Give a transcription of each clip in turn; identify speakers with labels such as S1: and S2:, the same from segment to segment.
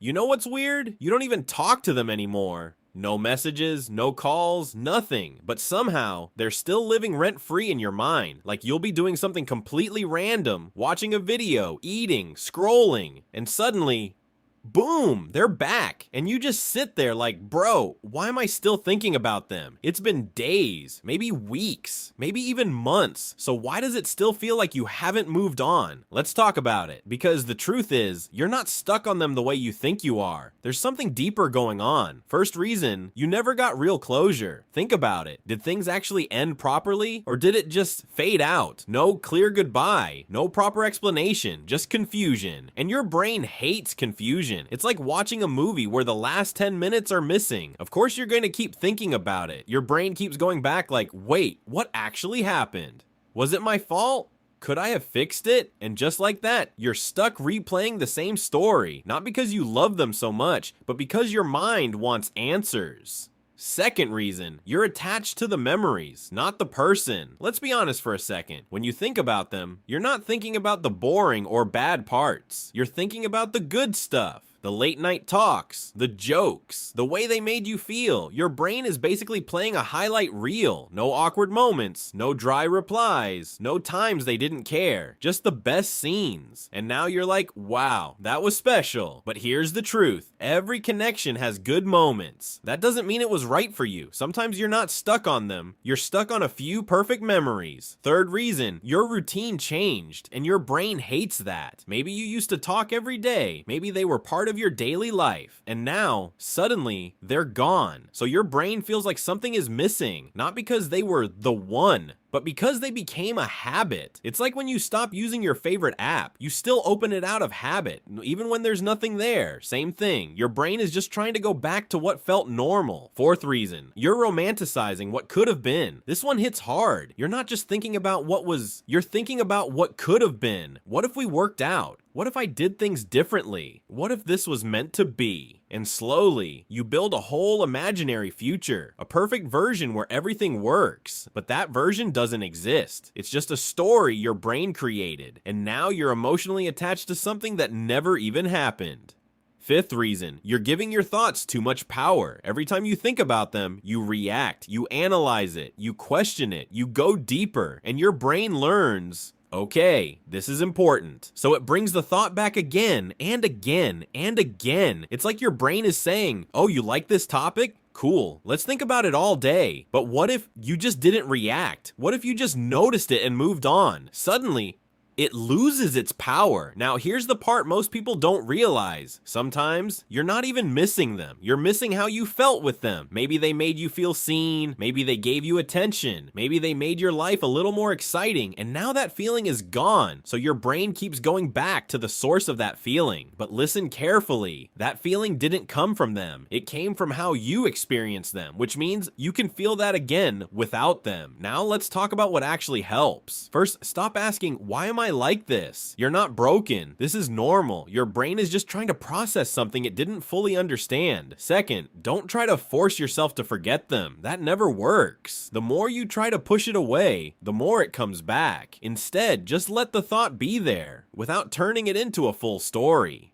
S1: You know what's weird? You don't even talk to them anymore. No messages, no calls, nothing. But somehow, they're still living rent-free in your mind. Like you'll be doing something completely random, watching a video, eating, scrolling, and suddenly, boom, they're back. And you just sit there like, bro, why am I still thinking about them? It's been days, maybe weeks, maybe even months. So why does it still feel like you haven't moved on? Let's talk about it. Because the truth is, you're not stuck on them the way you think you are. There's something deeper going on. First reason, you never got real closure. Think about it. Did things actually end properly? Or did it just fade out? No clear goodbye, no proper explanation, just confusion. And your brain hates confusion. It's like watching a movie where the last 10 minutes are missing. Of course you're going to keep thinking about it. Your brain keeps going back like, wait, what actually happened? Was it my fault? Could I have fixed it? And just like that, you're stuck replaying the same story. Not because you love them so much, but because your mind wants answers. Second reason, you're attached to the memories, not the person. Let's be honest for a second. When you think about them, you're not thinking about the boring or bad parts. You're thinking about the good stuff. The late night talks, the jokes, the way they made you feel. Your brain is basically playing a highlight reel. No awkward moments, no dry replies, no times they didn't care, just the best scenes. And now you're like, wow, that was special. But here's the truth. Every connection has good moments. That doesn't mean it was right for you. Sometimes you're not stuck on them. You're stuck on a few perfect memories. Third reason, your routine changed and your brain hates that. Maybe you used to talk every day. Maybe they were part of your daily life, and now suddenly they're gone. So your brain feels like something is missing, not because they were the one, but because they became a habit. It's like when you stop using your favorite app, you still open it out of habit, even when there's nothing there. Same thing. Your brain is just trying to go back to what felt normal. Fourth reason, you're romanticizing what could have been. This one hits hard. You're not just thinking about what was, you're thinking about what could have been. What if we worked out? What if I did things differently? What if this was meant to be? And slowly, you build a whole imaginary future, a perfect version where everything works. But that version doesn't exist. It's just a story your brain created. And now you're emotionally attached to something that never even happened. Fifth reason, you're giving your thoughts too much power. Every time you think about them, you react, you analyze it, you question it, you go deeper, and your brain learns, okay, this is important. So it brings the thought back again and again and again. It's like your brain is saying, oh, you like this topic? Cool, let's think about it all day. But what if you just didn't react? What if you just noticed it and moved on? Suddenly, it loses its power. Now, here's the part most people don't realize. Sometimes, you're not even missing them. You're missing how you felt with them. Maybe they made you feel seen. Maybe they gave you attention. Maybe they made your life a little more exciting. And now that feeling is gone. So your brain keeps going back to the source of that feeling. But listen carefully. That feeling didn't come from them. It came from how you experienced them, which means you can feel that again without them. Now, let's talk about what actually helps. First, stop asking, why am I like this? You're not broken. This is normal. Your brain is just trying to process something it didn't fully understand. Second, don't try to force yourself to forget them. That never works. The more you try to push it away, the more it comes back. Instead, just let the thought be there without turning it into a full story.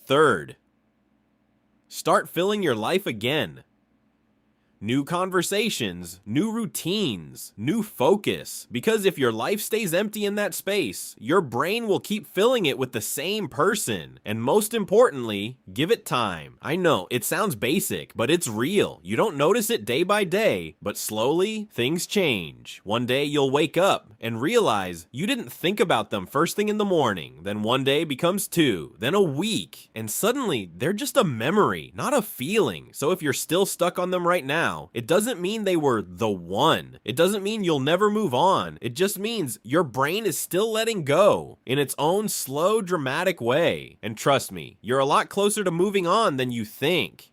S1: Third, start filling your life again. New conversations, new routines, new focus. Because if your life stays empty in that space, your brain will keep filling it with the same person. And most importantly, give it time. I know, it sounds basic, but it's real. You don't notice it day by day, but slowly, things change. One day you'll wake up and realize you didn't think about them first thing in the morning. Then one day becomes two, then a week. And suddenly, they're just a memory, not a feeling. So if you're still stuck on them right now, it doesn't mean they were the one. It doesn't mean you'll never move on. It just means your brain is still letting go in its own slow, dramatic way. And trust me, you're a lot closer to moving on than you think.